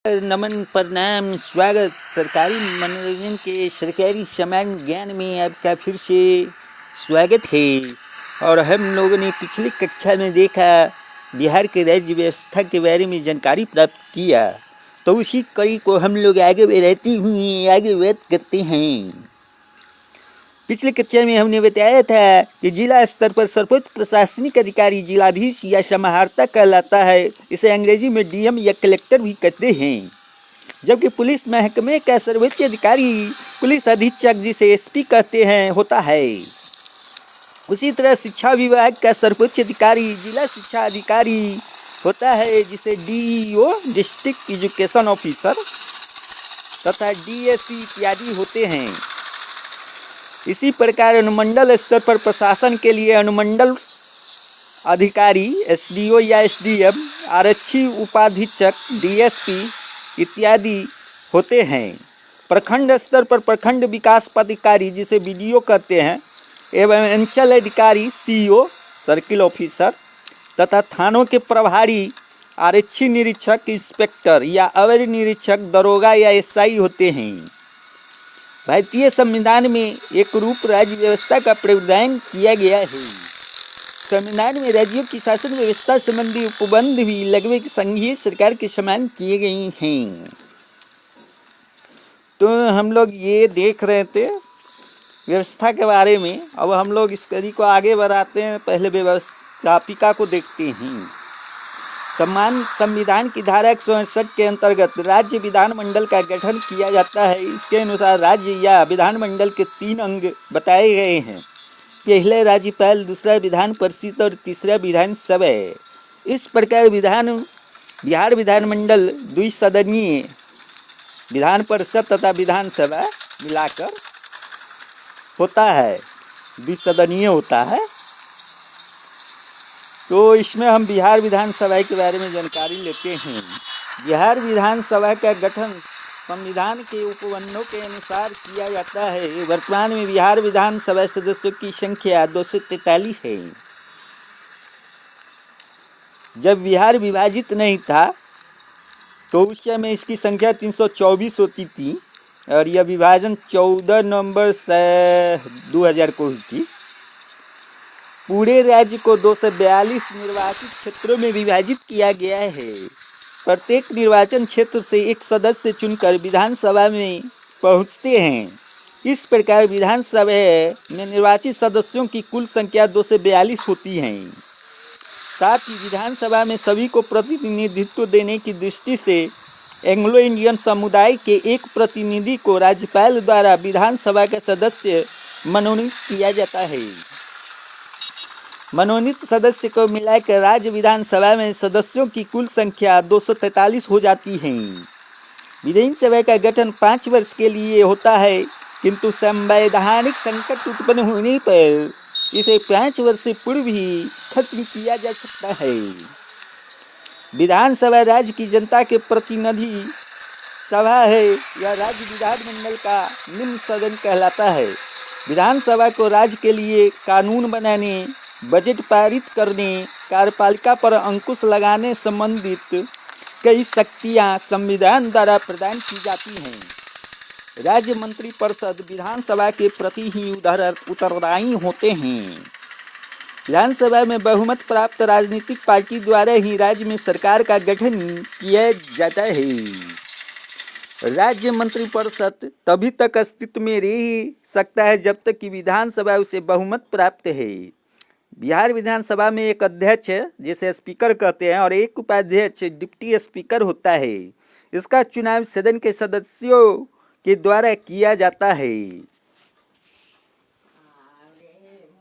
नमन प्रणाम स्वागत। सरकारी मनोरंजन के सरकारी सामान्य ज्ञान में आपका फिर से स्वागत है। और हम लोगों ने पिछली कक्षा में देखा, बिहार के राज्य व्यवस्था के बारे में जानकारी प्राप्त किया, तो उसी कड़ी को हम लोग आगे बढ़ाते हुए आगे बात करते हैं। पिछले कक्षा में हमने बताया था कि जिला स्तर पर सर्वोच्च प्रशासनिक अधिकारी जिलाधीश या समाहर्ता कहलाता है। इसे अंग्रेजी में डीएम या कलेक्टर भी कहते हैं। जबकि पुलिस महकमे का सर्वोच्च अधिकारी पुलिस अधीक्षक, जिसे एसपी कहते हैं, होता है। उसी तरह शिक्षा विभाग का सर्वोच्च अधिकारी जिला शिक्षा अधिकारी होता है, जिसे डीईओ डिस्ट्रिक्ट एजुकेशन ऑफिसर तथा डीएसई इत्यादि होते हैं। इसी प्रकार अनुमंडल स्तर पर प्रशासन के लिए अनुमंडल अधिकारी एसडीओ या एसडीएम, आरक्षी उपाधीक्षक डीएसपी इत्यादि होते हैं। प्रखंड स्तर पर प्रखंड विकास पदाधिकारी, जिसे बीडीओ कहते हैं, एवं अंचल अधिकारी सीओ सर्किल ऑफिसर तथा थानों के प्रभारी आरक्षी निरीक्षक इंस्पेक्टर या अवर निरीक्षक दरोगा या एसआई होते हैं। भारतीय संविधान में एक रूप राज्य व्यवस्था का प्रावधान किया गया है। संविधान में राज्यों की शासन व्यवस्था संबंधी उपबंध भी लगभग संघीय सरकार के समान किए गए हैं। तो हम लोग ये देख रहे थे व्यवस्था के बारे में। अब हम लोग इस कड़ी को आगे बढ़ाते हैं। पहले व्यवस्थापिका को देखते हैं। संविधान की धारा 168 के अंतर्गत राज्य विधानमंडल का गठन किया जाता है। इसके अनुसार राज्य या विधानमंडल के 3 अंग बताए गए हैं। पहले राज्यपाल, दूसरा विधान परिषद और तीसरा विधानसभा। इस प्रकार बिहार विधानमंडल द्विसदनीय, विधान परिषद तथा विधानसभा मिलाकर होता है, द्विसदनीय होता है। तो इसमें हम बिहार विधानसभा के बारे में जानकारी लेते हैं। बिहार विधानसभा का गठन संविधान के उपबंधों के अनुसार किया जाता है। वर्तमान में बिहार विधानसभा सदस्यों की संख्या 243 है। जब बिहार विभाजित नहीं था तो उस समय इसकी संख्या 324 होती थी और यह विभाजन 14 नवंबर 2000 को हुई थी। पूरे राज्य को 242 निर्वाचित क्षेत्रों में विभाजित किया गया है। प्रत्येक निर्वाचन क्षेत्र से एक सदस्य चुनकर विधानसभा में पहुंचते हैं। इस प्रकार विधानसभा में निर्वाचित सदस्यों की कुल संख्या 242 होती है। साथ ही विधानसभा में सभी को प्रतिनिधित्व देने की दृष्टि से एंग्लो इंडियन समुदाय के एक प्रतिनिधि को राज्यपाल द्वारा विधानसभा का सदस्य मनोनीत किया जाता है। मनोनीत सदस्य को मिलाकर राज्य विधानसभा में सदस्यों की कुल संख्या 243 हो जाती है। विधानसभा का गठन 5 वर्ष के लिए होता है, किंतु संवैधानिक संकट उत्पन्न होने पर इसे 5 वर्ष से पूर्व ही खत्म किया जा सकता है। विधानसभा राज्य की जनता के प्रतिनिधि सभा है। यह राज्य विधानमंडल का निम्न सदन कहलाता है। विधानसभा को राज्य के लिए कानून बनाने, बजट पारित करने, कार्यपालिका पर अंकुश लगाने संबंधित कई शक्तियां संविधान द्वारा प्रदान की जाती हैं। राज्य मंत्रिपरिषद विधानसभा के प्रति ही उत्तरदायी होते हैं। विधानसभा में बहुमत प्राप्त राजनीतिक पार्टी द्वारा ही राज्य में सरकार का गठन किया जाता है। राज्य मंत्रिपरिषद तभी तक अस्तित्व में रह सकता है जब तक कि विधानसभा उसे बहुमत प्राप्त है। बिहार विधानसभा में एक अध्यक्ष, जिसे स्पीकर कहते हैं, और एक उपाध्यक्ष डिप्टी स्पीकर होता है। इसका चुनाव सदन के सदस्यों के द्वारा किया जाता है।